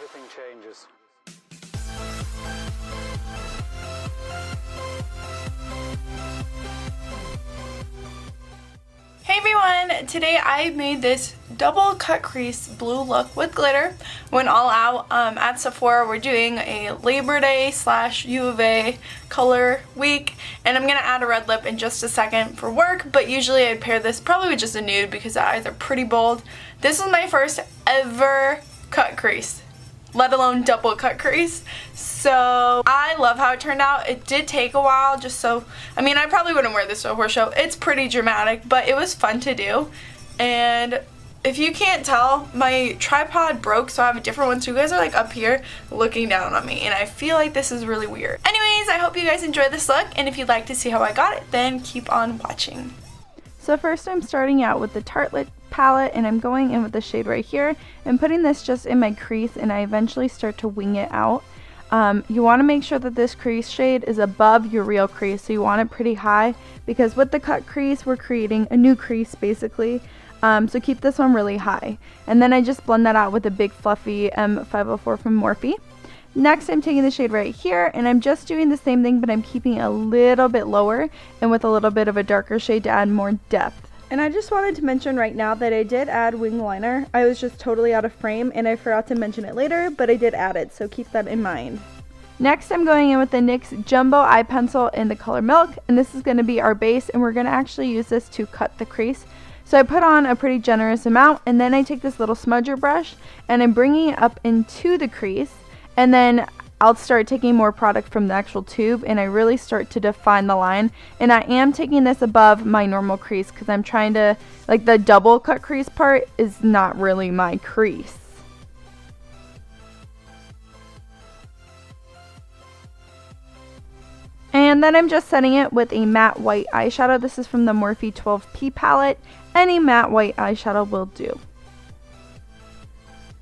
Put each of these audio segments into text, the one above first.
everything changes. Hey everyone! Today I made this double cut crease blue look with glitter. Went all out at Sephora. We're doing a Labor Day / U of A color week, and I'm going to add a red lip in just a second for work, but usually I'd pair this probably with just a nude because the eyes are pretty bold. This is my first ever cut crease, let alone double cut crease. So I love how it turned out. It did take a while I probably wouldn't wear this to a horse show. It's pretty dramatic, but it was fun to do. And if you can't tell, my tripod broke, so I have a different one. So you guys are like up here looking down on me, and I feel like this is really weird. Anyways, I hope you guys enjoyed this look, and if you'd like to see how I got it, then keep on watching. So first I'm starting out with the Tartlet palette, and I'm going in with the shade right here and putting this just in my crease, and I eventually start to wing it out. You want to make sure that this crease shade is above your real crease, so you want it pretty high, because with the cut crease we're creating a new crease basically. So keep this one really high, and then I just blend that out with a big fluffy M504 from Morphe. Next I'm taking the shade right here, and I'm just doing the same thing, but I'm keeping it a little bit lower and with a little bit of a darker shade to add more depth. And I just wanted to mention right now that I did add wing liner. I was just totally out of frame and I forgot to mention it later, but I did add it, so keep that in mind. Next I'm going in with the NYX Jumbo Eye Pencil in the color Milk, and this is going to be our base, and we're going to actually use this to cut the crease. So I put on a pretty generous amount, and then I take this little smudger brush and I'm bringing it up into the crease, and then I'll start taking more product from the actual tube, and I really start to define the line. And I am taking this above my normal crease because I'm trying to, like, the double cut crease part is not really my crease. And then I'm just setting it with a matte white eyeshadow. This is from the Morphe 12P palette. Any matte white eyeshadow will do.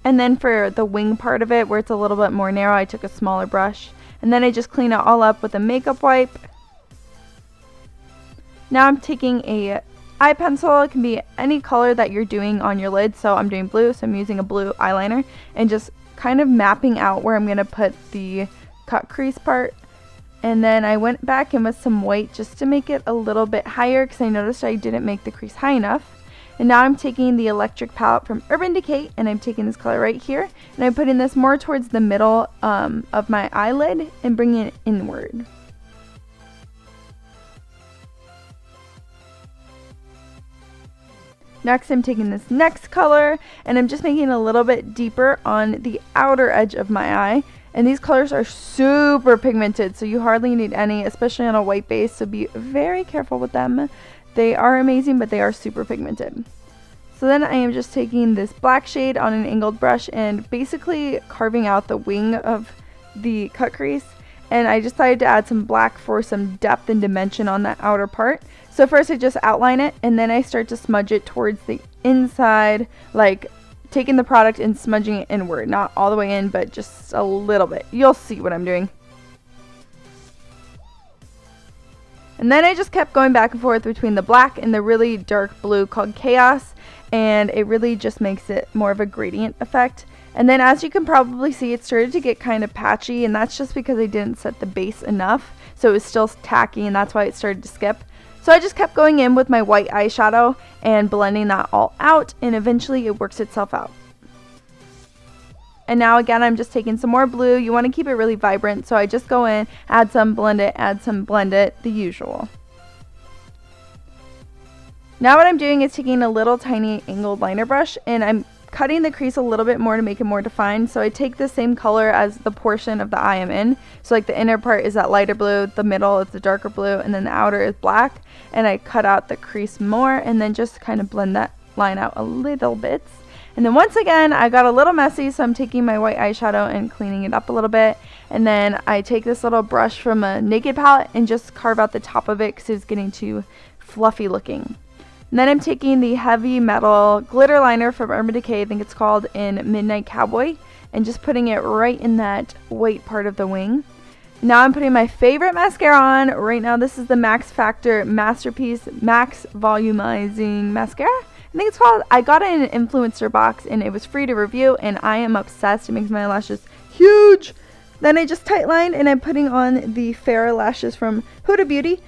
And then for the wing part of it, where it's a little bit more narrow, I took a smaller brush. And then I just clean it all up with a makeup wipe. Now I'm taking a eye pencil. It can be any color that you're doing on your lid. So I'm doing blue, so I'm using a blue eyeliner. And just kind of mapping out where I'm going to put the cut crease part. And then I went back in with some white just to make it a little bit higher, because I noticed I didn't make the crease high enough. And now I'm taking the electric palette from Urban Decay, and I'm taking this color right here, and I'm putting this more towards the middle of my eyelid and bringing it inward. Next I'm taking this next color, and I'm just making it a little bit deeper on the outer edge of my eye. And these colors are super pigmented, so you hardly need any, especially on a white base, so be very careful with them. They are amazing, but they are super pigmented. So then I am just taking this black shade on an angled brush and basically carving out the wing of the cut crease. And I decided to add some black for some depth and dimension on that outer part. So first I just outline it, and then I start to smudge it towards the inside, like taking the product and smudging it inward. Not all the way in, but just a little bit. You'll see what I'm doing. And then I just kept going back and forth between the black and the really dark blue called Chaos, and it really just makes it more of a gradient effect. And then as you can probably see, it started to get kind of patchy, and that's just because I didn't set the base enough, so it was still tacky, and that's why it started to skip. So I just kept going in with my white eyeshadow and blending that all out, and eventually it works itself out. And now again, I'm just taking some more blue. You want to keep it really vibrant, so I just go in, add some, blend it, add some, blend it, the usual. Now what I'm doing is taking a little tiny angled liner brush, and I'm cutting the crease a little bit more to make it more defined. So I take the same color as the portion of the eye I'm in. So like the inner part is that lighter blue, the middle is the darker blue, and then the outer is black. And I cut out the crease more, and then just kind of blend that line out a little bit. And then once again, I got a little messy, so I'm taking my white eyeshadow and cleaning it up a little bit. And then I take this little brush from a Naked palette and just carve out the top of it because it's getting too fluffy looking. And then I'm taking the Heavy Metal glitter liner from Urban Decay, I think it's called, in Midnight Cowboy, and just putting it right in that white part of the wing. Now I'm putting my favorite mascara on. Right now this is the Max Factor Masterpiece Max Volumizing Mascara. I think it's called, I got it in an influencer box and it was free to review and I am obsessed. It makes my lashes huge. Then I just tightlined and I'm putting on the Farrah lashes from Huda Beauty.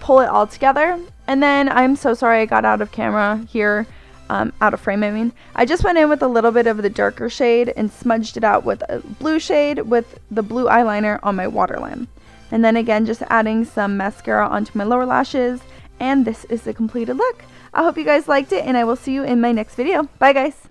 Pull it all together. And then I'm so sorry I got out of camera here, out of frame I mean. I just went in with a little bit of the darker shade and smudged it out with a blue shade with the blue eyeliner on my waterline. And then again, just adding some mascara onto my lower lashes. And this is the completed look. I hope you guys liked it and I will see you in my next video. Bye guys!